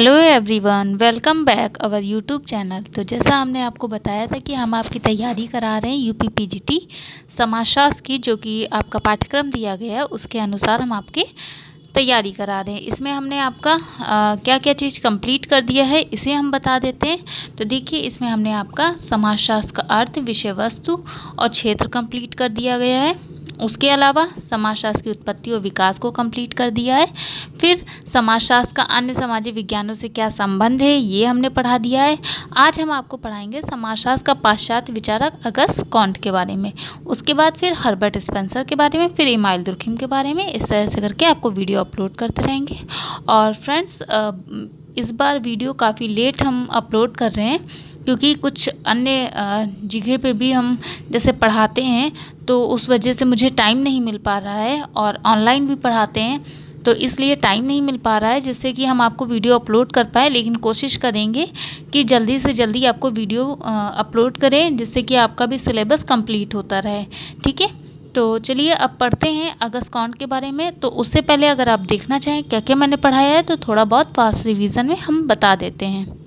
Hello everyone, welcome back our YouTube channel. तो जैसा हमने आपको बताया था कि हम आपकी तैयारी करा रहे हैं यूपी पीजीटी समाजशास्त्र की, जो कि आपका पाठ्यक्रम दिया गया है उसके अनुसार हम आपकी तैयारी करा रहे हैं। इसमें हमने आपका क्या क्या चीज़ कंप्लीट कर दिया है इसे हम बता देते हैं। तो देखिए, इसमें हमने आपका समाजशास्त्र का अर्थ, विषय वस्तु और क्षेत्र कंप्लीट कर दिया गया है। उसके अलावा समाजशास्त्र की उत्पत्ति और विकास को कंप्लीट कर दिया है। फिर समाजशास्त्र का अन्य सामाजिक विज्ञानों से क्या संबंध है ये हमने पढ़ा दिया है। आज हम आपको पढ़ाएंगे समाजशास्त्र का पाश्चात्य विचारक अगस्त कॉन्ट के बारे में। उसके बाद फिर हर्बर्ट स्पेंसर के बारे में, फिर इमाइल दुर्खिम के बारे में। इस तरह से करके आपको वीडियो अपलोड करते रहेंगे। और फ्रेंड्स, इस बार वीडियो काफ़ी लेट हम अपलोड कर रहे हैं, क्योंकि कुछ अन्य जगह पे भी हम जैसे पढ़ाते हैं, तो उस वजह से मुझे टाइम नहीं मिल पा रहा है। और ऑनलाइन भी पढ़ाते हैं, तो इसलिए टाइम नहीं मिल पा रहा है जिससे कि हम आपको वीडियो अपलोड कर पाए। लेकिन कोशिश करेंगे कि जल्दी से जल्दी आपको वीडियो अपलोड करें, जिससे कि आपका भी सिलेबस कंप्लीट होता रहे। ठीक है, तो चलिए अब पढ़ते हैं अगस्त कॉन्ट के बारे में। तो उससे पहले अगर आप देखना चाहें क्या क्या मैंने पढ़ाया है, तो थोड़ा बहुत फास्ट रिवीजन में हम बता देते हैं।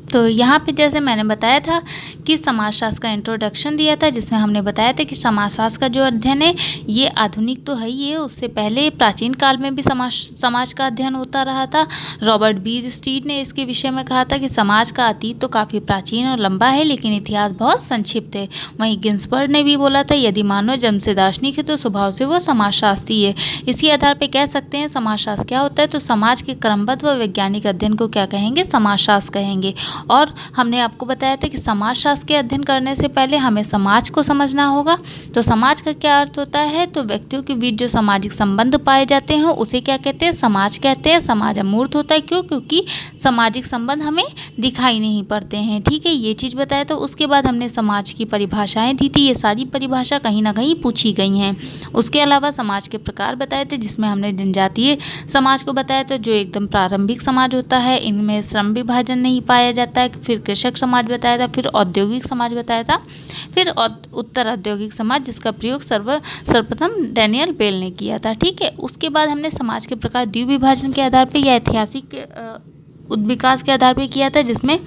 तो यहाँ पे जैसे मैंने बताया था कि समाजशास्त्र का इंट्रोडक्शन दिया था, जिसमें हमने बताया था कि समाजशास्त्र का जो अध्ययन है ये आधुनिक तो है ही है, उससे पहले प्राचीन काल में भी समाज का अध्ययन होता रहा था। रॉबर्ट बी स्टीड ने इसके विषय में कहा था कि समाज का अतीत तो काफ़ी प्राचीन और लंबा है, लेकिन इतिहास बहुत संक्षिप्त है। वहीं गिन्सबर्ग ने भी बोला था, यदि मानव जन्म से दार्शनिक है तो स्वभाव से वो समाजशास्त्री है। इसी आधार पर कह सकते हैं समाजशास्त्र क्या होता है, तो समाज के क्रमबद्ध व वैज्ञानिक अध्ययन को क्या कहेंगे, समाजशास्त्र कहेंगे। और हमने आपको बताया था कि समाजशास्त्र के अध्ययन करने से पहले हमें समाज को समझना होगा। तो समाज का क्या अर्थ होता है, तो व्यक्तियों के बीच जो सामाजिक संबंध पाए जाते हैं उसे क्या कहते हैं, समाज कहते हैं। समाज अमूर्त होता है, क्यों? क्योंकि सामाजिक संबंध हमें दिखाई नहीं पड़ते हैं। ठीक है, ये चीज़ बताया। तो उसके बाद हमने समाज की परिभाषाएं दी थी, ये सारी परिभाषा कहीं ना कहीं पूछी गई हैं। उसके अलावा समाज के प्रकार बताए थे, जिसमें हमने जनजातीय समाज को बताया था, जो एकदम प्रारंभिक समाज होता है, इनमें श्रम विभाजन नहीं पाया जाता है। फिर कृषक समाज बताया था, फिर औद्योगिक समाज बताया था, फिर उत्तर औद्योगिक समाज, जिसका प्रयोग सर्वप्रथम डैनियल बेल ने किया था। ठीक है, उसके बाद हमने समाज के प्रकार द्विविभाजन के आधार पर या ऐतिहासिक विकास के आधार पर किया था, जिसमें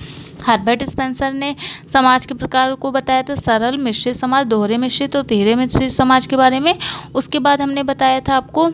हर्बर्ट स्पेंसर ने समाज के प्रकार को बताया था, सरल, मिश्रित समाज, दोहरे मिश्रित और तिहरे मिश्रित समाज के बारे में। उसके बाद हमने बताया था आपको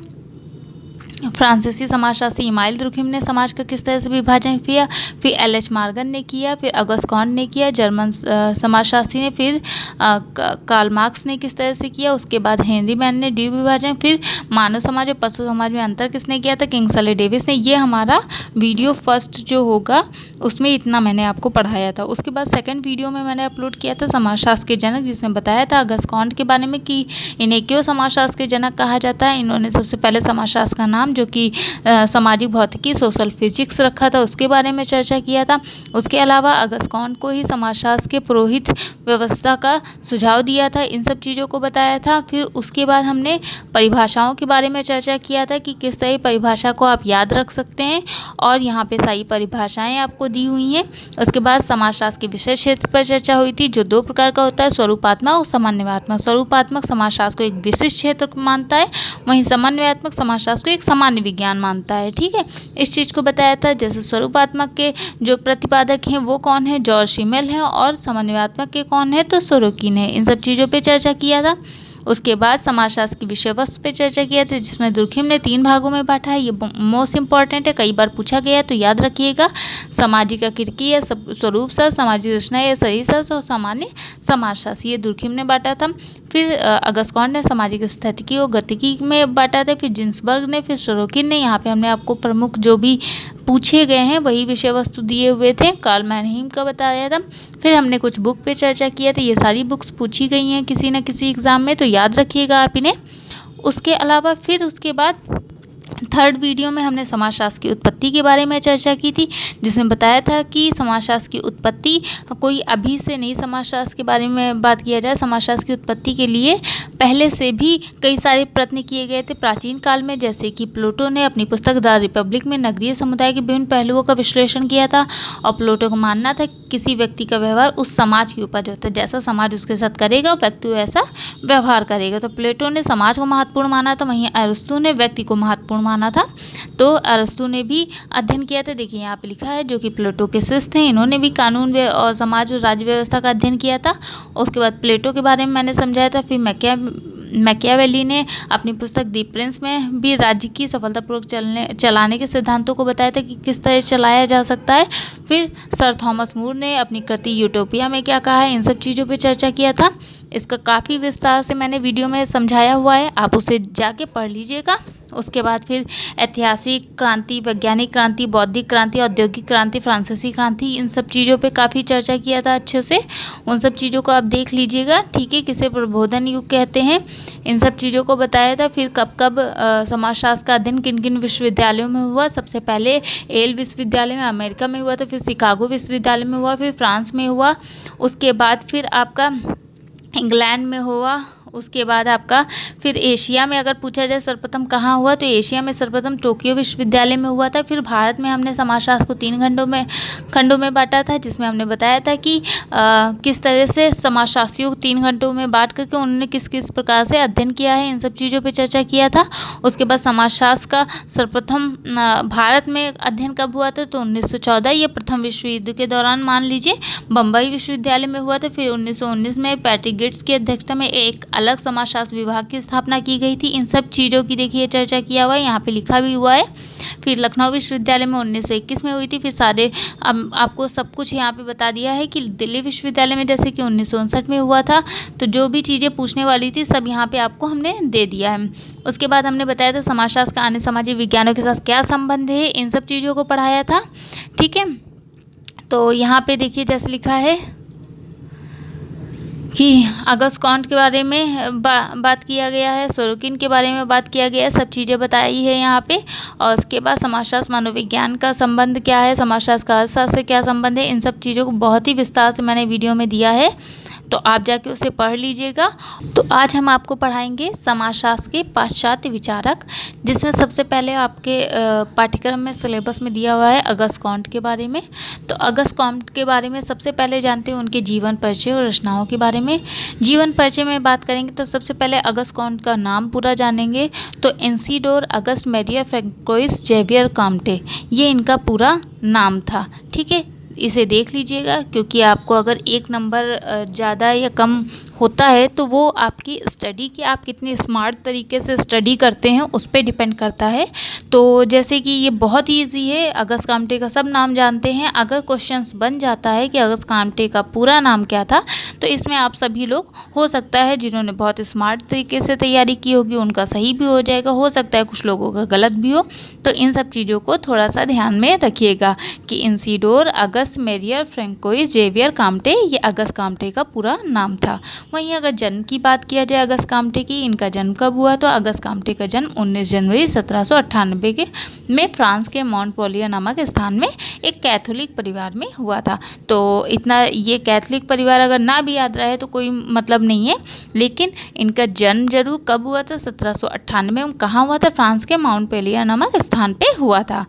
फ्रांसीसी समाजशास्त्री इमाइल दुर्खिम ने समाज का किस तरह से विभाजन किया, फिर एल.एच. मॉर्गन ने किया, फिर अगस्त कॉन्ट ने किया, जर्मन समाजशास्त्री ने, फिर कार्ल मार्क्स ने किस तरह से किया। उसके बाद हेनरी मैन ने द्विविभाजन, फिर मानव समाज और पशु समाज में अंतर किसने किया था, किंग्सले डेविस ने। ये हमारा वीडियो फर्स्ट जो होगा उसमें इतना मैंने आपको पढ़ाया था। उसके बाद सेकेंड वीडियो में मैंने अपलोड किया था समाजशास्त्र के जनक, जिसमें बताया था अगस्त कॉन्ट के बारे में कि इन्हें क्यों समाजशास्त्र के जनक कहा जाता है। इन्होंने सबसे पहले समाजशास्त्र का नाम, जो कि सामाजिक भौतिकी, सोशल फिजिक्स रखा था, उसके बारे में चर्चा किया था। उसके अलावा अगस्त कॉन्ट को ही समाजशास्त्र के पुरोहित व्यवस्था का सुझाव दिया था, इन सब चीज़ों को बताया था। फिर उसके बाद हमने परिभाषाओं के बारे में चर्चा किया था कि किस तरह परिभाषा को आप याद रख सकते हैं, और यहाँ पे सारी परिभाषाएं आपको दी हुई हैं। उसके बाद समाजशास्त्र के विषय क्षेत्र पर चर्चा हुई थी, जो दो प्रकार का होता है, स्वरूपात्मक और समन्वयात्मक। स्वरूपात्मक समाजशास्त्र को एक विशिष्ट क्षेत्र मानता है, वहीं समन्वयात्मक समाजशास्त्र को एक सामान्य विज्ञान मानता है। ठीक है, इस चीज़ को बताया था। जैसे स्वरूपात्मक के जो प्रतिपादक हैं वो कौन है, जॉर्ज शिमेल है, और समन्वयात्मक के कौन है, तो सोरोकिन है। इन सब चीज़ों पे चर्चा किया था। उसके बाद समाजशास्त्र की विषय वस्तु पे चर्चा किया था, जिसमें दुर्खिम ने 3 भागों में बांटा है। ये मोस्ट इंपॉर्टेंट है, कई बार पूछा गया है, तो याद रखिएगा। सामाजिक आकृति या स्वरूप शास्त्र, सामाजिक रचना या शरीर शास्त्र और सामान्य समाजशास्त्र, ये दुर्खिम ने बांटा था। फिर अगस्त कॉन्ट ने सामाजिक स्थितिकी और गतिकी में बांटा था। फिर जिन्सबर्ग ने, फिर सोरोकिन ने। यहाँ पे हमने आपको प्रमुख जो भी पूछे गए हैं वही विषय वस्तु दिए हुए थे। कार्ल मैनहीम का बताया था। फिर हमने कुछ बुक पे चर्चा किया था, ये सारी बुक्स पूछी गई हैं किसी न किसी एग्ज़ाम में, तो याद रखिएगा आप इन्हें। उसके अलावा फिर उसके बाद थर्ड वीडियो में हमने समाजशास्त्र की उत्पत्ति के बारे में चर्चा की थी, जिसमें बताया था कि समाजशास्त्र की उत्पत्ति कोई अभी से नहीं समाजशास्त्र के बारे में बात किया जाए। समाजशास्त्र की उत्पत्ति के लिए पहले से भी कई सारे प्रयत्न किए गए थे प्राचीन काल में, जैसे कि प्लेटो ने अपनी पुस्तक द रिपब्लिक में नगरीय समुदाय के विभिन्न पहलुओं का विश्लेषण किया था। और प्लेटो का मानना था कि किसी व्यक्ति का व्यवहार उस समाज की उपज होता है, जैसा समाज उसके साथ करेगा व्यक्ति वैसा व्यवहार करेगा। तो प्लेटो ने समाज को महत्वपूर्ण माना था, वहीं अरिस्टो ने व्यक्ति को महत्वपूर्ण माना था। तो अरस्तु ने भी अध्ययन किया था, देखिए यहाँ पे लिखा है, जो कि प्लेटो के शिष्य थे, इन्होंने भी कानून और समाज और राज्य व्यवस्था का अध्ययन किया था। उसके बाद प्लेटो के बारे में मैंने समझाया था। फिर मैकियावेली ने अपनी पुस्तक दी प्रिंस में भी राज्य की सफलतापूर्वक चलाने के सिद्धांतों को बताया था कि किस तरह चलाया जा सकता है। फिर सर थॉमस मूर ने अपनी कृति यूटोपिया में क्या कहा है, इन सब चीज़ों पे चर्चा किया था। इसका काफ़ी विस्तार से मैंने वीडियो में समझाया हुआ है, आप उसे जाके पढ़ लीजिएगा। उसके बाद फिर ऐतिहासिक क्रांति, वैज्ञानिक क्रांति, बौद्धिक क्रांति, औद्योगिक क्रांति, फ्रांसीसी क्रांति, इन सब चीज़ों पे काफ़ी चर्चा किया था अच्छे से। उन सब चीज़ों को आप देख लीजिएगा, ठीक है। किसे प्रबोधन युग कहते हैं, इन सब चीज़ों को बताया था। फिर कब कब समाजशास्त्र का अध्ययन किन किन विश्वविद्यालयों में हुआ। सबसे पहले येल विश्वविद्यालय में अमेरिका में हुआ था, फिर शिकागो विश्वविद्यालय में हुआ, फिर फ्रांस में हुआ, उसके बाद फिर आपका इंग्लैंड में हुआ, उसके बाद आपका फिर एशिया में अगर पूछा जाए सर्वप्रथम कहाँ हुआ, तो एशिया में सर्वप्रथम टोक्यो विश्वविद्यालय में हुआ था। फिर भारत में हमने समाजशास्त्र को 3 खंडों में बांटा था, जिसमें हमने बताया था कि किस तरह से समाजशास्त्रियों को 3 घंटों में बांट करके उन्होंने किस किस प्रकार से अध्ययन किया है, इन सब चीज़ों पर चर्चा किया था। उसके बाद समाजशास्त्र का सर्वप्रथम भारत में अध्ययन कब हुआ था, तो 1914, ये प्रथम विश्व युद्ध के दौरान मान लीजिए बम्बई विश्वविद्यालय में हुआ था। फिर 1919 में पैट्रिक गेट्स की अध्यक्षता में एक अलग समाजशास्त्र विभाग की स्थापना की गई थी। इन सब चीज़ों की देखिए चर्चा किया हुआ है, यहाँ पे लिखा भी हुआ है। फिर लखनऊ विश्वविद्यालय में 1921 में हुई थी। फिर सारे आपको सब कुछ यहाँ पे बता दिया है कि दिल्ली विश्वविद्यालय में जैसे कि 1959 में हुआ था। तो जो भी चीज़ें पूछने वाली थी सब यहाँ पे आपको हमने दे दिया है। उसके बाद हमने बताया था समाजशास्त्र का अन्य सामाजिक विज्ञानों के साथ क्या संबंध है, इन सब चीज़ों को पढ़ाया था, ठीक है। तो यहाँ पे देखिए जैसे लिखा है कि अगस्त कॉन्ट के बारे में बात किया गया है, सोरोकिन के बारे में बात किया गया है, सब चीज़ें बताई है यहाँ पे। और उसके बाद समाजशास्त्र मनोविज्ञान का संबंध क्या है, समाजशास्त्र का अर्थशास्त्र से क्या संबंध है, इन सब चीज़ों को बहुत ही विस्तार से मैंने वीडियो में दिया है, तो आप जाके उसे पढ़ लीजिएगा। तो आज हम आपको पढ़ाएंगे समाजशास्त्र के पाश्चात्य विचारक, जिसमें सबसे पहले आपके पाठ्यक्रम में सिलेबस में दिया हुआ है अगस्त कॉन्ट के बारे में। तो अगस्त कॉन्ट के बारे में सबसे पहले जानते हैं उनके जीवन परिचय और रचनाओं के बारे में। जीवन परिचय में बात करेंगे तो सबसे पहले अगस्त कॉन्ट का नाम पूरा जानेंगे। तो Isidore Auguste Marie François Xavier Comte, ये इनका पूरा नाम था, ठीक है। इसे देख लीजिएगा, क्योंकि आपको अगर 1 नंबर ज़्यादा या कम होता है तो वो आपकी स्टडी की आप कितनी स्मार्ट तरीके से स्टडी करते हैं उस पर डिपेंड करता है। तो जैसे कि ये बहुत ही ईजी है, अगस्त कॉम्टे का सब नाम जानते हैं। अगर क्वेश्चंस बन जाता है कि अगस्त कॉम्टे का पूरा नाम क्या था, तो इसमें आप सभी लोग हो सकता है जिन्होंने बहुत स्मार्ट तरीके से तैयारी की होगी उनका सही भी हो जाएगा, हो सकता है कुछ लोगों का गलत भी हो। तो इन सब चीज़ों को थोड़ा सा ध्यान में रखिएगा कि इसिडोर अगस्त मैरिया फ्रैंकोइस जेवियर कॉम्टे, ये अगस्त कॉम्टे का पूरा नाम था। वहीं अगर जन्म की बात किया जाए अगस्त कॉम्टे की, इनका जन्म कब हुआ, तो अगस्त कॉम्टे का जन्म 19 जनवरी 1798 के में फ्रांस के मॉन्टपेलियर नामक स्थान में एक कैथोलिक परिवार में हुआ था। तो इतना ये कैथोलिक परिवार अगर ना भी याद रहे तो कोई मतलब नहीं है, लेकिन इनका जन्म जरूर कब हुआ था, 1798 में। कहाँ हुआ था, फ्रांस के मॉन्टपेलियर नामक स्थान पे हुआ था।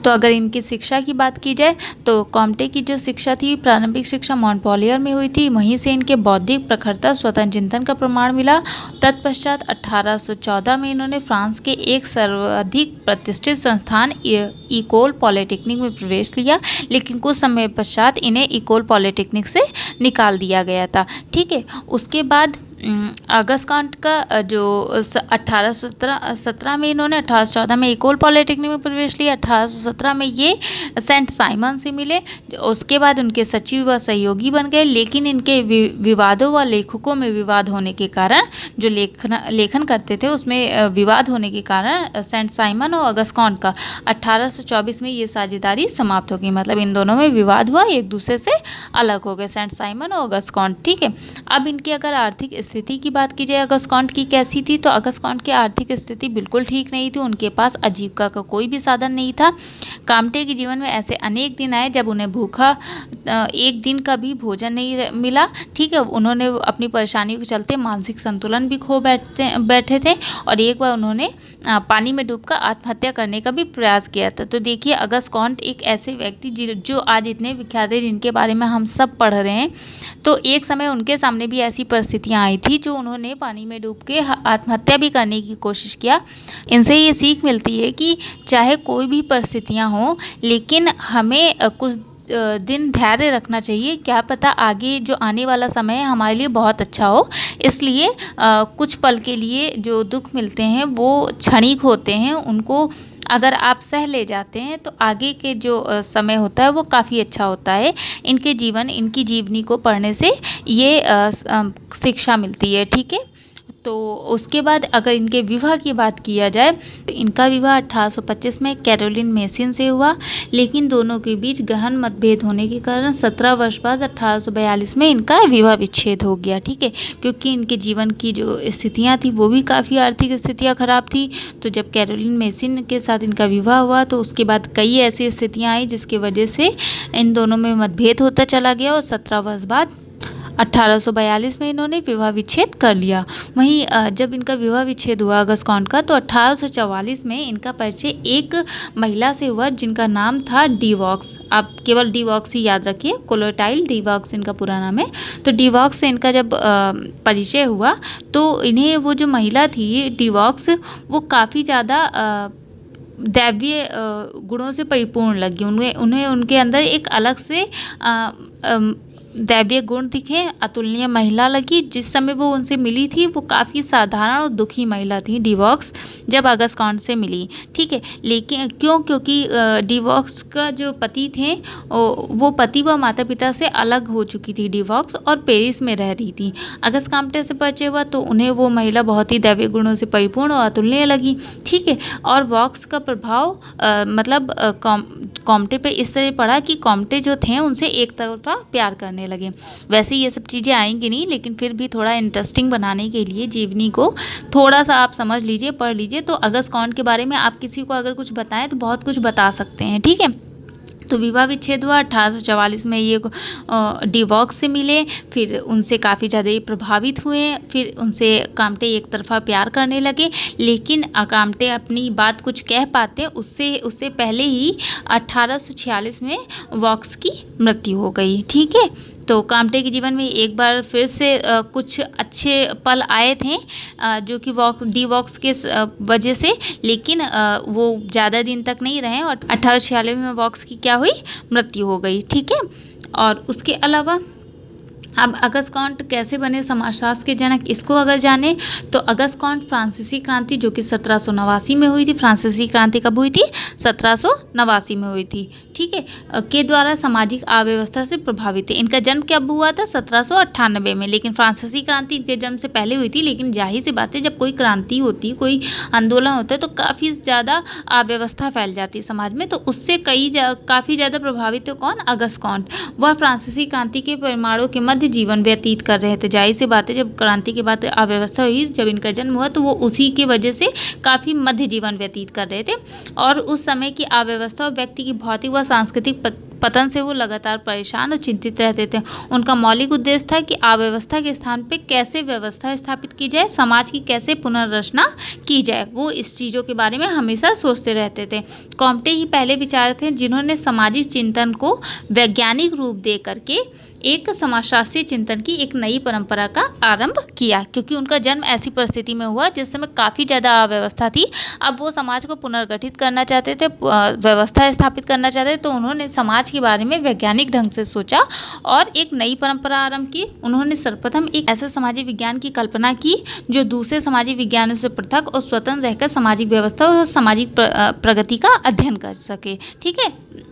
तो अगर इनकी शिक्षा की बात की जाए तो कॉम्टे की जो शिक्षा थी, प्रारंभिक शिक्षा मॉन्टपेलियर में हुई थी। वहीं से इनके बौद्धिक प्रखरता, स्वतंत्र चिंतन का प्रमाण मिला। तत्पश्चात 1814 में इन्होंने फ्रांस के एक सर्वाधिक प्रतिष्ठित संस्थान इकोल पॉलिटेक्निक में प्रवेश लिया, लेकिन कुछ समय पश्चात इन्हें इकोल पॉलिटेक्निक से निकाल दिया गया था, ठीक है। उसके बाद अगस्त कॉन्ट का जो 1817 में इन्होंने 1814 में इकोल पॉलिटेक्निक में प्रवेश लिया। 1817 में ये सेंट साइमन से मिले, उसके बाद उनके सचिव व सहयोगी बन गए। लेकिन इनके विवादों व लेखकों में विवाद होने के कारण, जो लेखन करते थे उसमें विवाद होने के कारण सेंट साइमन और अगस्त कॉन्ट का 1824 में ये साझेदारी समाप्त हो गई। मतलब इन दोनों में विवाद हुआ, एक दूसरे से अलग हो गए सेंट साइमन और अगस्त कॉन्ट, ठीक है। अब इनकी अगर आर्थिक स्थिति की बात की जाए अगस्त कॉन्ट की कैसी थी, तो अगस्त कॉन्ट की आर्थिक स्थिति बिल्कुल ठीक नहीं थी। उनके पास आजीविका का कोई भी साधन नहीं था। कॉम्टे के जीवन में ऐसे अनेक दिन आए जब उन्हें भूखा एक दिन का भी भोजन नहीं मिला, ठीक है। उन्होंने अपनी परेशानियों के चलते मानसिक संतुलन भी खो बैठे थे, और एक बार उन्होंने पानी में डूबकर आत्महत्या करने का भी प्रयास किया था। तो देखिए अगस्त कॉन्ट एक ऐसे व्यक्ति जो आज इतने विख्यात है, जिनके बारे में हम सब पढ़ रहे हैं, तो एक समय उनके सामने भी ऐसी परिस्थितियाँ आई थी, जो उन्होंने पानी में डूब के आत्महत्या भी करने की कोशिश किया। इनसे ये सीख मिलती है कि चाहे कोई भी परिस्थितियाँ हों, लेकिन हमें कुछ दिन धैर्य रखना चाहिए। क्या पता आगे जो आने वाला समय है हमारे लिए बहुत अच्छा हो। इसलिए कुछ पल के लिए जो दुख मिलते हैं वो क्षणिक होते हैं, उनको अगर आप सह ले जाते हैं तो आगे के जो समय होता है वो काफ़ी अच्छा होता है। इनकी जीवनी को पढ़ने से ये शिक्षा मिलती है। ठीक है, तो उसके बाद अगर इनके विवाह की बात किया जाए तो इनका विवाह 1825 में कैरोलिन मेसिन से हुआ, लेकिन दोनों के बीच गहन मतभेद होने के कारण 17 वर्ष बाद 1842 में इनका विवाह विच्छेद हो गया। ठीक है, क्योंकि इनके जीवन की जो स्थितियां थी वो भी काफ़ी आर्थिक स्थितियां खराब थी। तो जब कैरोलिन मेसिन के साथ इनका विवाह हुआ तो उसके बाद कई ऐसी स्थितियाँ आई जिसकी वजह से इन दोनों में मतभेद होता चला गया और 17 वर्ष बाद 1842 में इन्होंने विवाह विच्छेद कर लिया। वहीं जब इनका विवाह विच्छेद हुआ अगस्कॉन्ट का, तो 1844 में इनका परिचय एक महिला से हुआ जिनका नाम था डिवॉक्स। आप केवल डिवॉक्स ही याद रखिए, कोलोटाइल डिवॉक्स इनका पूरा नाम है। तो डिवॉक्स से इनका जब परिचय हुआ तो इन्हें वो जो महिला थी डिवॉक्स, वो काफ़ी ज़्यादा दैवीय गुणों से परिपूर्ण लगी। उन्हें उनके अंदर एक अलग से दैवीय गुण दिखे, अतुलनीय महिला लगी। जिस समय वो उनसे मिली थी वो काफ़ी साधारण और दुखी महिला थी डिवॉक्स, जब अगस्कॉन्ट से मिली। ठीक है, लेकिन क्योंकि डिवॉक्स का जो पति थे वो पति व माता पिता से अलग हो चुकी थी डिवॉक्स, और पेरिस में रह रही थी। अगस्कॉन्ट से परिचय हुआ तो उन्हें वो महिला बहुत ही दैवीय गुणों से परिपूर्ण और अतुलनीय लगी। ठीक है, और वॉक्स का प्रभाव मतलब कॉम्टे पे इस तरह पड़ा कि कॉम्टे जो थे उनसे एक तरफा प्यार करने लगे। वैसे ये सब चीज़ें आएंगी नहीं, लेकिन फिर भी थोड़ा इंटरेस्टिंग बनाने के लिए जीवनी को थोड़ा सा आप समझ लीजिए, पढ़ लीजिए। तो अगस्कॉन्ट के बारे में आप किसी को अगर कुछ बताएं तो बहुत कुछ बता सकते हैं। ठीक है, तो विवाह विच्छेद हुआ 1844 में। ये डिवॉक्स से मिले, फिर उनसे काफ़ी ज़्यादा ये प्रभावित हुए, फिर उनसे काम्टे एक तरफा प्यार करने लगे। लेकिन काम्टे अपनी बात कुछ कह पाते उससे पहले ही 1846 में वॉक्स की मृत्यु हो गई। ठीक है, तो काम्टे के जीवन में एक बार फिर से कुछ अच्छे पल आए थे जो कि डिवॉक्स के वजह से, लेकिन वो ज़्यादा दिन तक नहीं रहे और 1846 में वॉक्स की क्या हुई, मृत्यु हो गई। ठीक है, और उसके अलावा अब अगस्कॉन्ट कैसे बने समाजशास्त्र के जनक, इसको अगर जाने तो अगस्कॉन्ट फ्रांसीसी क्रांति जो कि 1789 में हुई थी। फ्रांसीसी क्रांति कब हुई थी? 1789 में हुई थी। ठीक है, के द्वारा सामाजिक अव्यवस्था से प्रभावित थे। इनका जन्म कब हुआ था? 1798 में, लेकिन फ्रांसीसी क्रांति इनके जन्म से पहले हुई थी। लेकिन जाहिर सी बात है, जब कोई क्रांति होती है, कोई आंदोलन होता है तो काफ़ी ज़्यादा अव्यवस्था फैल जाती है समाज में। तो उससे काफ़ी ज़्यादा प्रभावित है कौन? अगस्कॉन्ट। वह फ्रांसीसी क्रांति के परिणामों के मध्य जीवन व्यतीत कर रहे थे। जाहिर सी बात है, जब क्रांति के बाद अव्यवस्था हुई, जब इनका जन्म हुआ तो वो उसी की वजह से काफ़ी मध्य जीवन व्यतीत कर रहे थे। और उस समय की अव्यवस्था और व्यक्ति की भौतिक व सांस्कृतिक पतन से वो लगातार परेशान और चिंतित रहते थे। उनका मौलिक उद्देश्य था कि अव्यवस्था के स्थान पे कैसे व्यवस्था स्थापित की जाए, समाज की कैसे पुनर्रचना की जाए, वो इस चीज़ों के बारे में हमेशा सोचते रहते थे। कॉम्टे ही पहले विचारक थे जिन्होंने सामाजिक चिंतन को वैज्ञानिक रूप दे करके एक समाजशास्त्रीय चिंतन की एक नई परंपरा का आरंभ किया, क्योंकि उनका जन्म ऐसी परिस्थिति में हुआ जिस समय काफ़ी ज़्यादा अव्यवस्था थी। अब वो समाज को पुनर्गठित करना चाहते थे, व्यवस्था स्थापित करना चाहते थे। तो उन्होंने समाज के बारे में वैज्ञानिक ढंग से सोचा और एक नई परंपरा आरंभ की। उन्होंने सर्वप्रथम एक ऐसे सामाजिक विज्ञान की कल्पना की जो दूसरे सामाजिक विज्ञानों से पृथक और स्वतंत्र रहकर सामाजिक व्यवस्था और सामाजिक प्रगति का अध्ययन कर सके। ठीक है,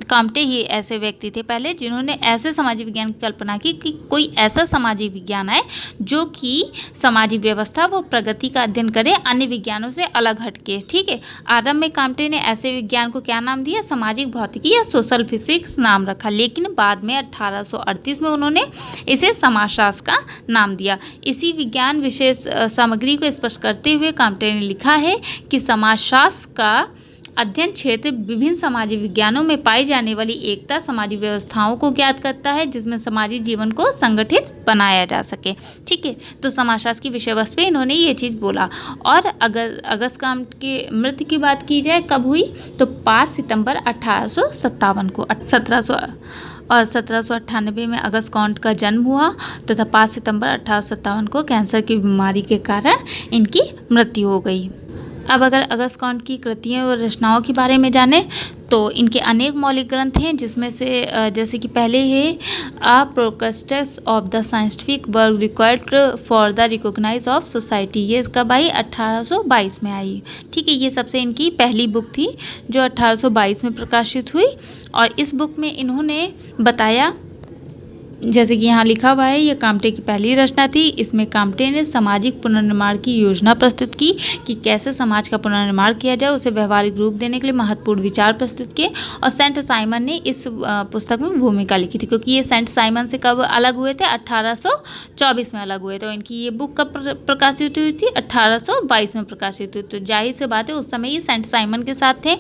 कॉम्टे ही ऐसे व्यक्ति थे पहले जिन्होंने ऐसे सामाजिक विज्ञान की कल्पना की कि कोई ऐसा सामाजिक विज्ञान है जो कि सामाजिक व्यवस्था व प्रगति का अध्ययन करे, अन्य विज्ञानों से अलग हटके। ठीक है, आरंभ में कॉम्टे ने ऐसे विज्ञान को क्या नाम दिया? सामाजिक भौतिकी या सोशल फिजिक्स नाम रखा। लेकिन बाद में 1838 में उन्होंने इसे समाजशास्त्र का नाम दिया। इसी विज्ञान विशेष सामग्री को स्पष्ट करते हुए कॉम्टे ने लिखा है कि समाजशास्त्र का अध्ययन क्षेत्र विभिन्न सामाजिक विज्ञानों में पाई जाने वाली एकता सामाजिक व्यवस्थाओं को ज्ञात करता है जिसमें सामाजिक जीवन को संगठित बनाया जा सके। ठीक है, तो समाजशास्त्र की विषय वस्तु पे इन्होंने ये चीज़ बोला। और अगर अगस्त क्रांति की मृत्यु की बात की जाए कब हुई, तो 5 सितंबर 1857 को 1798 में अगस्त कॉन्ट का जन्म हुआ तथा 5 सितंबर 1857 को कैंसर की बीमारी के कारण इनकी मृत्यु हो गई। अब अगर अगस्त कॉन्ट की कृतियों और रचनाओं के बारे में जाने तो इनके अनेक मौलिक ग्रंथ हैं जिसमें से जैसे कि पहले है a prospectus of the scientific work required for the recognise of society. ये कब आई, 1822 में आई। ठीक है, ये सबसे इनकी पहली बुक थी जो 1822 में प्रकाशित हुई। और इस बुक में इन्होंने बताया, जैसे कि यहाँ लिखा हुआ है, ये काम्टे की पहली रचना थी। इसमें काम्टे ने सामाजिक पुनर्निर्माण की योजना प्रस्तुत की कि कैसे समाज का पुनर्निर्माण किया जाए, उसे व्यवहारिक रूप देने के लिए महत्वपूर्ण विचार प्रस्तुत किए। और सेंट साइमन ने इस पुस्तक में भूमिका लिखी थी, क्योंकि ये सेंट साइमन से कब अलग हुए थे, 1824 में अलग हुए थे। और इनकी ये बुक कब प्रकाशित हुई थी, 1822 में प्रकाशित हुई। तो जाहिर सी बात है उस समय ये सेंट साइमन के साथ थे।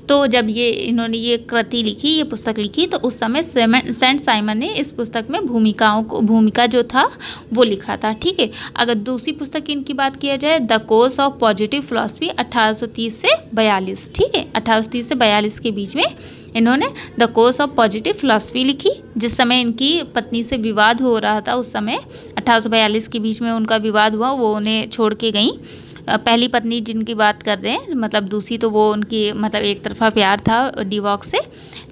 तो जब इन्होंने ये कृति लिखी, ये पुस्तक लिखी, तो उस समय सेंट साइमन ने इस पुस्तक में भूमिका जो था वो लिखा था। ठीक है, अगर दूसरी पुस्तक इनकी बात किया जाए, the course of positive philosophy 1830 से 42। ठीक है, 1830 से 42 के बीच में इन्होंने the course of positive philosophy लिखी। जिस समय इनकी पत्नी से विवाद हो रहा था, उस समय 1842 के बीच में उनका विवाद हुआ, वो उन्हें छोड़ के गई। पहली पत्नी जिनकी बात कर रहे हैं, मतलब दूसरी तो वो उनकी मतलब एक तरफा प्यार था डिवोर्स से,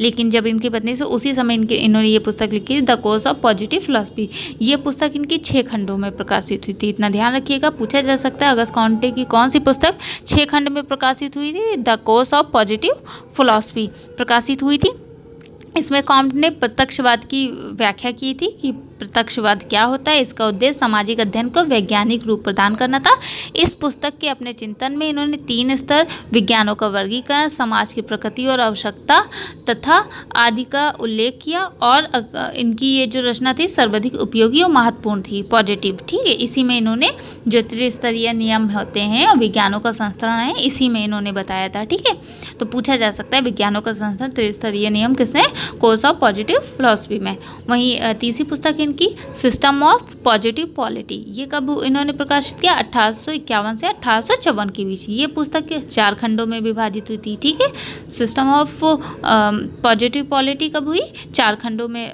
लेकिन जब इनकी पत्नी से उसी समय इन्होंने ये पुस्तक लिखी, the course of positive philosophy. ये पुस्तक इनकी 6 खंडों में प्रकाशित हुई थी। इतना ध्यान रखिएगा, पूछा जा सकता है अगस्त कॉन्टे की कौन सी पुस्तक 6 खंड में प्रकाशित हुई थी। The course of positive philosophy प्रकाशित हुई थी। इसमें कॉम्टे ने प्रत्यक्षवाद की व्याख्या की थी कि प्रत्यक्षवाद क्या होता है। इसका उद्देश्य सामाजिक अध्ययन को वैज्ञानिक रूप प्रदान करना था। इस पुस्तक के अपने चिंतन में इन्होंने 3 स्तर, विज्ञानों का वर्गीकरण, समाज की प्रकृति और आवश्यकता तथा आदि का उल्लेख किया। और इनकी ये जो रचना थी सर्वाधिक उपयोगी और महत्वपूर्ण थी, पॉजिटिव। ठीक है, इसी में इन्होंने जो त्रिस्तरीय नियम होते हैं और विज्ञानों का संस्करण है, इसी में इन्होंने बताया था। ठीक है, तो पूछा जा सकता है विज्ञानों का संस्करण त्रिस्तरीय नियम किसने, कोर्स ऑफ पॉजिटिव फिलॉसफी में। वहीं तीसरी पुस्तक इनकी सिस्टम ऑफ पॉजिटिव पॉलिटी, ये कब इन्होंने प्रकाशित किया, 1851 से 1854 के बीच। ये पुस्तक 4 खंडों में विभाजित हुई थी। ठीक है, सिस्टम ऑफ पॉजिटिव पॉलिटी कब हुई, 4 खंडों में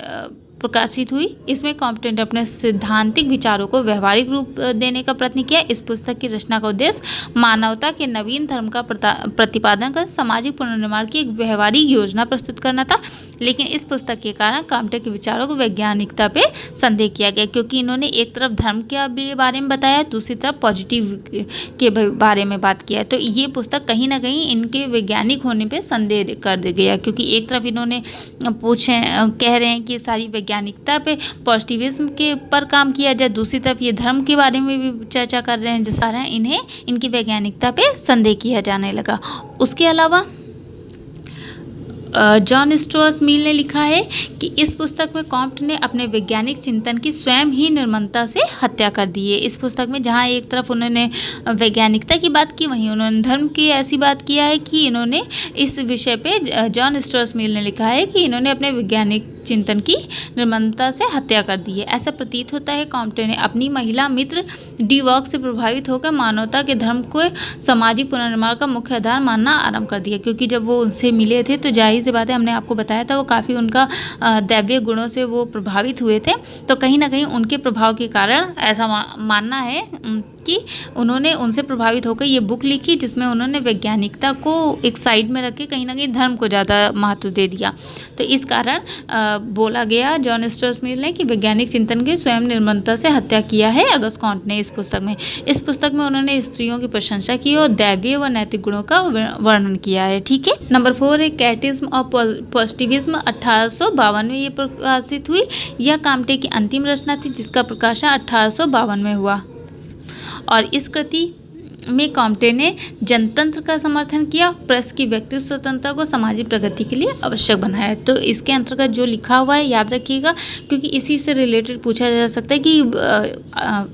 प्रकाशित हुई। इसमें कॉम्टे ने अपने सिद्धांतिक विचारों को व्यवहारिक रूप देने का प्रयत्न किया। इस पुस्तक की रचना का उद्देश्य मानवता के नवीन धर्म का प्रतिपादन कर सामाजिक पुनर्निर्माण की एक व्यवहारिक योजना प्रस्तुत करना था। लेकिन इस पुस्तक के कारण कॉम्टे के विचारों को वैज्ञानिकता पे संदेह किया गया, क्योंकि इन्होंने एक तरफ धर्म के बारे में बताया, दूसरी तरफ पॉजिटिव के बारे में बात किया। तो ये पुस्तक कहीं ना कहीं इनके वैज्ञानिक होने पे संदेह कर दे गया, क्योंकि एक तरफ इन्होंने कह रहे हैं कि सारी वैज्ञानिकता पे पॉजिटिविज्म के पर काम किया जाए, दूसरी तरफ ये धर्म के बारे में भी चर्चा कर रहे हैं, जिस कारण इन्हें इनकी वैज्ञानिकता पे संदेह किया जाने लगा। उसके अलावा जॉन स्टुअर्ट मिल ने लिखा है कि इस पुस्तक में कॉम्टे ने अपने वैज्ञानिक चिंतन की स्वयं ही निर्ममता से हत्या कर दी है। इस पुस्तक में जहाँ एक तरफ उन्होंने वैज्ञानिकता की बात की, वहीं उन्होंने धर्म की ऐसी बात किया है कि इन्होंने इस विषय पे जॉन स्टुअर्ट मिल ने लिखा है कि इन्होंने अपने वैज्ञानिक चिंतन की निर्ममता से हत्या कर दी है। ऐसा प्रतीत होता है कॉम्टे ने अपनी महिला मित्र डिवॉक से प्रभावित होकर मानवता के धर्म को सामाजिक पुनर्निर्माण का मुख्य आधार मानना आरंभ कर दिया, क्योंकि जब वो उनसे मिले थे तो जाहिर सी बात है, हमने आपको बताया था वो काफ़ी उनका दैवीय गुणों से वो प्रभावित हुए थे। तो कहीं ना कहीं उनके प्रभाव के कारण ऐसा मानना है कि उन्होंने उनसे प्रभावित होकर ये बुक लिखी, जिसमें उन्होंने वैज्ञानिकता को एक साइड में रख के कहीं ना कहीं धर्म को ज़्यादा महत्व दे दिया। तो इस कारण बोला गया जॉन स्टुअर्ट मिल ने कि वैज्ञानिक चिंतन की स्वयं निर्ममता से हत्या किया है अगस्त कॉम्टे ने इस पुस्तक में। इस पुस्तक में उन्होंने स्त्रियों की प्रशंसा की और दैवीय व नैतिक गुणों का वर्णन किया है। ठीक है, नंबर 4 है कैटेकिज्म ऑफ पॉजिटिविज्म, 1852 में ये प्रकाशित हुई। यह कॉम्टे की अंतिम रचना थी जिसका प्रकाशन 1852 में हुआ। और इस कृति में कॉम्टे ने जनतंत्र का समर्थन किया, प्रेस की व्यक्तिगत स्वतंत्रता को सामाजिक प्रगति के लिए आवश्यक बनाया। तो इसके अंतर्गत जो लिखा हुआ है याद रखिएगा, क्योंकि इसी से रिलेटेड पूछा जा सकता है कि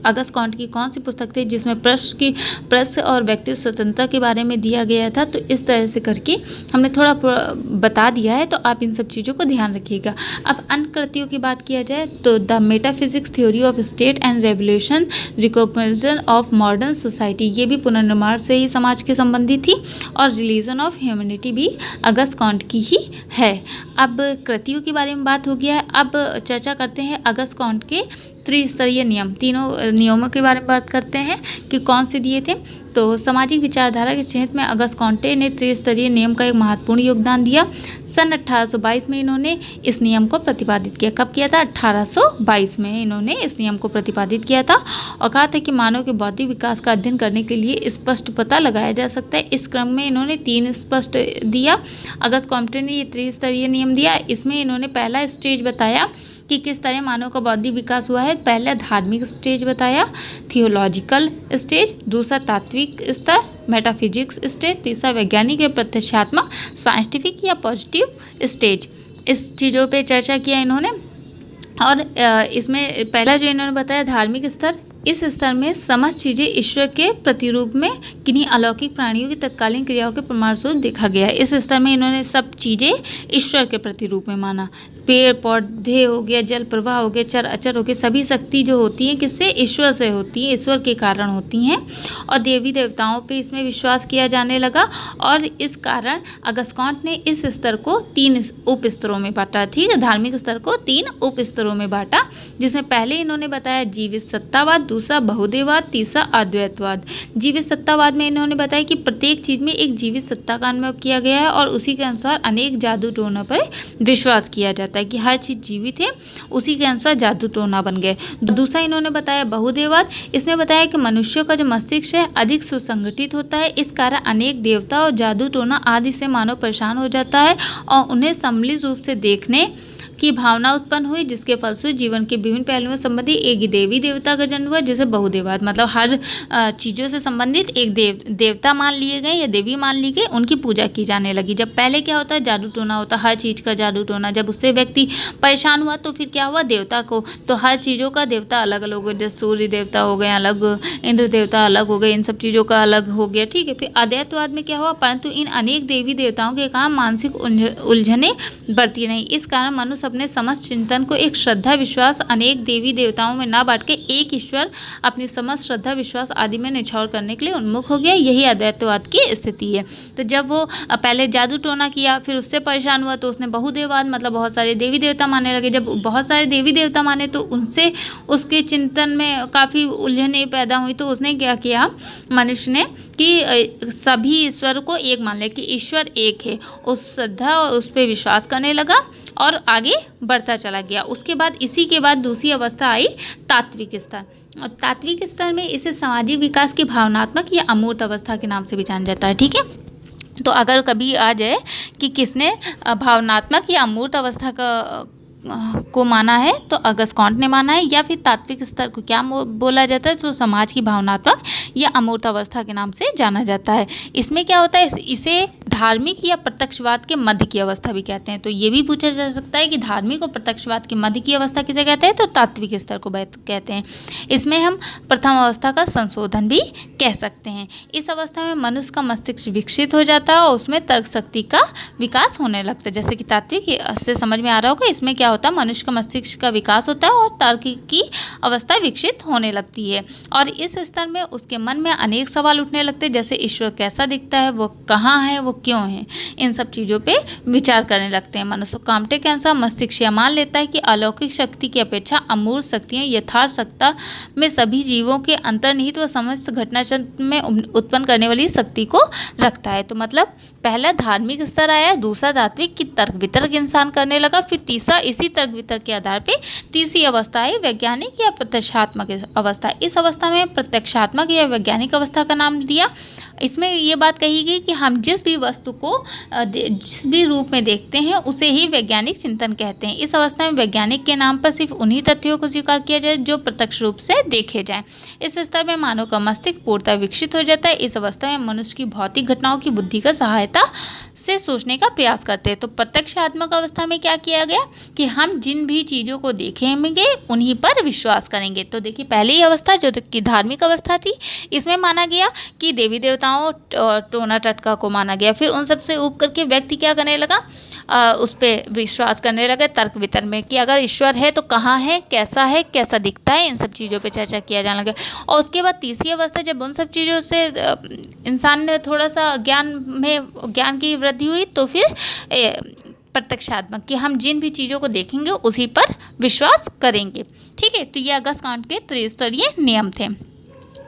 अगस्त कॉम्टे की कौन सी पुस्तक थी जिसमें प्रेस और व्यक्तिगत स्वतंत्रता के बारे में दिया गया था। तो इस तरह से करके हमने थोड़ा बता दिया है, तो आप इन सब चीज़ों को ध्यान रखिएगा। अब अन्य कृतियों की बात किया जाए तो the metaphysics theory of state and revolution recognition of modern society, ये भी पुनर्निर्माण से ही समाज के संबंधी थी, और रिलीजन ऑफ ह्यूमैनिटी भी अगस्त कॉम्टे की ही है। अब कृतियों के बारे में बात हो गया है, अब चर्चा करते हैं अगस्त कॉम्टे के त्रिस्तरीय नियम, तीनों नियमों के बारे में बात करते हैं कि कौन से दिए थे। तो सामाजिक विचारधारा के क्षेत्र में अगस्त कॉम्टे ने त्रिस्तरीय नियम का एक महत्वपूर्ण योगदान दिया। सन 1822 में इन्होंने इस नियम को प्रतिपादित किया। कब किया था? 1822 में इन्होंने इस नियम को प्रतिपादित किया था और कहा था कि मानव के बौद्धिक विकास का अध्ययन करने के लिए स्पष्ट पता लगाया जा सकता है। इस क्रम में इन्होंने 3 स्पष्ट दिया। अगस्त कॉम्टे ने ये त्रिस्तरीय नियम दिया। इसमें इन्होंने पहला स्टेज बताया कि किस तरह मानव का बौद्धिक विकास हुआ है। पहला धार्मिक स्टेज बताया, थियोलॉजिकल स्टेज, दूसरा तात्विक स्तर मेटाफिजिक्स स्टेज, तीसरा वैज्ञानिक या प्रत्यक्षात्मक साइंटिफिक या पॉजिटिव स्टेज। इस चीज़ों पे चर्चा किया इन्होंने। और इसमें पहला जो इन्होंने बताया धार्मिक स्तर, इस स्तर में समस्त चीज़ें ईश्वर के प्रतिरूप में किन्हीं अलौकिक प्राणियों की तत्कालीन क्रियाओं के प्रमाण स्वरूप देखा गया है। इस स्तर में इन्होंने सब चीज़ें ईश्वर के प्रतिरूप में माना। पेड़ पौधे हो गया, जल प्रवाह हो गया, चर अचर हो गए, सभी शक्ति जो होती हैं किससे? ईश्वर से होती है, ईश्वर के कारण होती हैं। और देवी देवताओं पे इसमें विश्वास किया जाने लगा और इस कारण अगस्त कॉम्टे ने इस स्तर को 3 उप स्तरों में बांटा। ठीक है, धार्मिक स्तर को 3 उप स्तरों में बांटा, जिसमें पहले इन्होंने बताया जीवित सत्तावाद, दूसरा बहुदेववाद, तीसरा अद्वैतवाद। जीवित सत्तावाद में इन्होंने बताया कि प्रत्येक चीज़ में एक जीवित सत्ता का अनुभव किया गया है और उसी के अनुसार अनेक जादू टोनों पर विश्वास किया जाता है कि हर चीज़ जीवित है, उसी के अनुसार जादू टोना बन गए। दूसरा इन्होंने बताया बहुदेववाद। इसमें बताया कि मनुष्यों का जो मस्तिष्क है अधिक सुसंगठित होता है, इस कारण अनेक देवता और जादू टोना आदि से मानव परेशान हो जाता है और उन्हें सम्मिलित रूप से देखने की भावना उत्पन्न हुई, जिसके फलस्वरूप जीवन के विभिन्न पहलुओं संबंधी एक देवी देवता का जन्म हुआ, जैसे बहुदेववाद। मतलब हर चीज़ों से संबंधित एक देवता मान लिए गए या देवी मान ली गई, उनकी पूजा की जाने लगी। जब पहले क्या होता है, जादू टोना होता, हर चीज़ का जादू टोना। जब उससे व्यक्ति परेशान हुआ तो फिर क्या हुआ, देवता को, तो हर चीज़ों का देवता अलग अलग हो गया। जैसे सूर्य देवता हो गए अलग, इंद्र देवता अलग हो गए, इन सब चीज़ों का अलग हो गया। ठीक है, फिर अद्वैतवाद में क्या हुआ, परंतु इन अनेक देवी देवताओं के कारण मानसिक उलझने बढ़ती नहीं। इस कारण मनुष्य अपने समस्त चिंतन को एक श्रद्धा विश्वास अनेक देवी देवताओं में ना बांट के एक ईश्वर अपनी समस्त श्रद्धा विश्वास आदि में निछावर करने के लिए उन्मुख हो गया। यही अद्वैतवाद की स्थिति है। तो जब वो पहले जादू टोना किया, फिर उससे परेशान हुआ तो उसने बहुदेववाद मतलब बहुत सारे देवी देवता मानने लगे। जब बहुत सारे देवी देवता माने तो उनसे उसके चिंतन में काफ़ी उलझने पैदा हुई। तो उसने क्या किया मनुष्य ने कि सभी ईश्वर को एक मान लिया कि ईश्वर एक है, उस श्रद्धा और उस पर विश्वास करने लगा और आगे बढ़ता चला गया। उसके बाद इसी के बाद दूसरी अवस्था आई तात्विक स्तर। और तात्विक स्तर में इसे सामाजिक विकास की भावनात्मक या अमूर्त अवस्था के नाम से भी जाना जाता है। ठीक है, तो अगर कभी आ जाए कि किसने भावनात्मक या अमूर्त अवस्था को माना है तो अगस्त कॉम्टे ने माना है, या फिर तात्विक स्तर को क्या बोला जाता है तो समाज की भावनात्मक या अमूर्त अवस्था के नाम से जाना जाता है। इसमें क्या होता है, इसे धार्मिक या प्रत्यक्षवाद के मध्य की अवस्था भी कहते हैं। तो ये भी पूछा जा सकता है कि धार्मिक और प्रत्यक्षवाद के मध्य की अवस्था किसे कहते हैं, तो तात्विक स्तर को कहते हैं। इसमें हम प्रथम अवस्था का संशोधन भी कह सकते हैं। इस अवस्था में मनुष्य का मस्तिष्क विकसित हो जाता है और उसमें तर्क शक्ति का विकास होने लगता है। जैसे कि तात्विक से समझ में आ रहा होगा, इसमें क्या होता है, मनुष्य का मस्तिष्क का विकास होता है और तर्क की अवस्था विकसित होने लगती है। और इस स्तर में उसके मन में अनेक सवाल उठने लगते हैं, जैसे ईश्वर कैसा दिखता है, वो कहाँ है, वो क्यों है, इन सब चीज़ों पे विचार करने लगते हैं। मनुष्य कॉम्टे के अनुसार मस्तिष्क यह मान लेता है कि अलौकिक शक्ति की अपेक्षा अमूर्त शक्तियाँ यथार्थ सत्ता में सभी जीवों के अंतर्निहित व समस्त घटना चक्र में उत्पन्न करने वाली शक्ति को रखता है। तो मतलब पहला धार्मिक स्तर आया, दूसरा तात्विक की तर्क वितर्क इंसान करने लगा, फिर तीसरा इसी तर्क वितर्क के आधार पे तीसरी अवस्था है वैज्ञानिक या प्रत्यक्षात्मक अवस्था। इस अवस्था में प्रत्यक्षात्मक या वैज्ञानिक अवस्था का नाम दिया इसमें ये बात कही गई कि हम जिस भी वस्तु को जिस भी रूप में देखते हैं उसे ही वैज्ञानिक चिंतन कहते हैं। इस अवस्था में वैज्ञानिक के नाम पर सिर्फ उन्हीं तथ्यों को स्वीकार किया जाए जो प्रत्यक्ष रूप से देखे जाएं। इस स्तर में मानव का मस्तिष्क पूर्णतः विकसित हो जाता है। इस अवस्था में मनुष्य की भौतिक घटनाओं की बुद्धि का सहायता से सोचने का प्रयास करते हैं। तो प्रत्यक्षात्मक अवस्था में क्या किया गया कि हम जिन भी चीज़ों को देखेंगे उन्हीं पर विश्वास करेंगे। तो देखिए, पहली अवस्था जो कि धार्मिक अवस्था थी, इसमें माना गया कि देवी देवताओं और टोना टटका को माना गया। फिर उन सबसे ऊब करके व्यक्ति क्या करने लगा, उस पर विश्वास करने लगे तर्क वितर्क में कि अगर ईश्वर है तो कहाँ है, कैसा दिखता है, इन सब चीज़ों पे चर्चा किया जाने लगा। और उसके बाद तीसरी अवस्था, जब उन सब चीज़ों से इंसान ने थोड़ा सा ज्ञान की वृद्धि हुई, तो फिर प्रत्यक्षात्मक कि हम जिन भी चीज़ों को देखेंगे उसी पर विश्वास करेंगे। ठीक है, तो ये अगस्त कांट के त्रिस्तरीय नियम थे।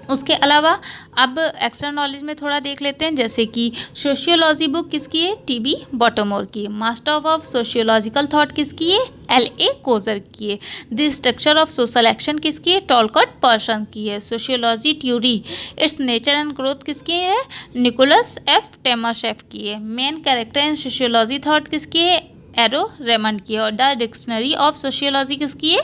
उसके अलावा अब एक्स्ट्रा नॉलेज में थोड़ा देख लेते हैं, जैसे कि सोशियोलॉजी बुक किसकी है, टी.बी. बॉटमोर की। मास्टर ऑफ सोशियोलॉजिकल थॉट किसकी है, L.A. कोजर की है। The structure of social action किसकी है, टॉलकॉट पर्सन की है। Sociology theory it's nature and growth किसकी है, निकोलस एफ टेमरशेफ की है। Main character in sociology thought किसकी है, एरो रेमंड की है। और द डिक्शनरी ऑफ सोशियोलॉजी किसकी है,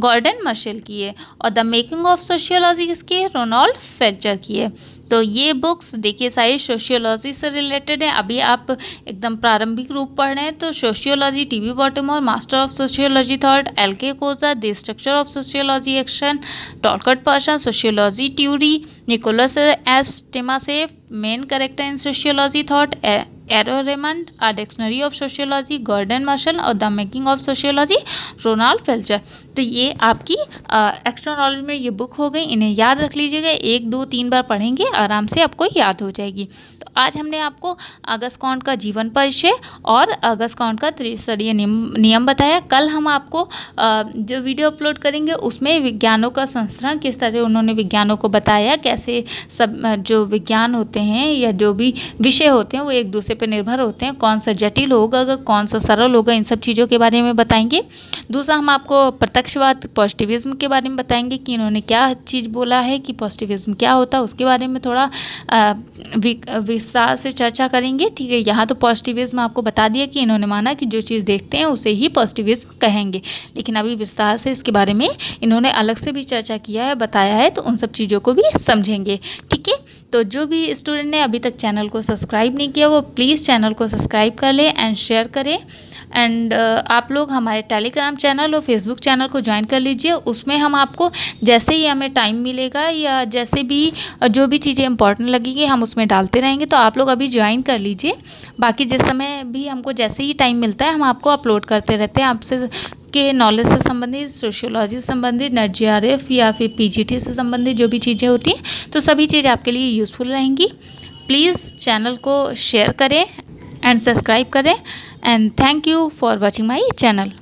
गॉर्डन मर्शल की है। और द मेकिंग ऑफ सोशियोलॉजी किसकी है, रोनाल्ड फेल्चर की है। तो ये बुक्स देखिए सारी सोशियोलॉजी से रिलेटेड है। अभी आप एकदम प्रारंभिक रूप पढ़ रहे हैं तो sociology T B. Bottomore, master of sociology thought L.K. Coser, the structure of sociology action Talcott Parson, sociology theory Nicholas S Timasheff, main character in sociology thought Aron Raymond, a dictionary of sociology Gordon Marshall और the making of sociology Ronald Fletcher. तो ये आपकी extra knowledge में ये book हो गई। इन्हें याद रख लीजिएगा, 1 2 3 बार पढ़ेंगे आराम से आपको याद हो जाएगी। तो आज हमने आपको अगस्त कांट का जीवन परिचय और अगस्त कांट का त्रिस्तरीय नियम बताया। कल हम आपको जो वीडियो अपलोड करेंगे उसमें विज्ञानों का संस्करण किस तरह उन्होंने विज्ञानों को बताया, कैसे सब जो विज्ञान होते हैं या जो भी विषय होते हैं वो एक दूसरे पर निर्भर होते हैं, कौन सा जटिल होगा कौन सा सरल होगा, इन सब चीज़ों के बारे में बताएंगे। दूसरा हम आपको प्रत्यक्षवाद पॉजिटिविज्म के बारे में बताएंगे कि इन्होंने क्या चीज़ बोला है कि पॉजिटिविज्म क्या होता है, उसके बारे में थोड़ा विस्तार से चर्चा करेंगे। ठीक है, यहाँ तो पॉजिटिविज्म आपको बता दिया कि इन्होंने माना कि जो चीज़ देखते हैं उसे ही पॉजिटिविज्म कहेंगे, लेकिन अभी विस्तार से इसके बारे में इन्होंने अलग से भी चर्चा किया है, बताया है, तो उन सब चीज़ों को भी समझेंगे। ठीक है, तो जो भी स्टूडेंट ने अभी तक चैनल को सब्सक्राइब नहीं किया वो प्लीज़ चैनल को सब्सक्राइब कर ले एंड शेयर करें। एंड आप लोग हमारे टेलीग्राम चैनल और फेसबुक चैनल को ज्वाइन कर लीजिए। उसमें हम आपको जैसे ही हमें टाइम मिलेगा या जैसे भी जो भी चीज़ें इंपॉर्टेंट लगेगी हम उसमें डालते रहेंगे, तो आप लोग अभी ज्वाइन कर लीजिए। बाकी जिस समय भी हमको जैसे ही टाइम मिलता है हम आपको अपलोड करते रहते हैं। आपसे के नॉलेज से संबंधित, सोशियोलॉजी से संबंधित, नेट GRF या फिर PGT से संबंधित जो भी चीज़ें होती हैं तो सभी चीज़ आपके लिए यूज़फुल रहेंगी। प्लीज़ चैनल को शेयर करें एंड सब्सक्राइब करें and thank you for watching my channel.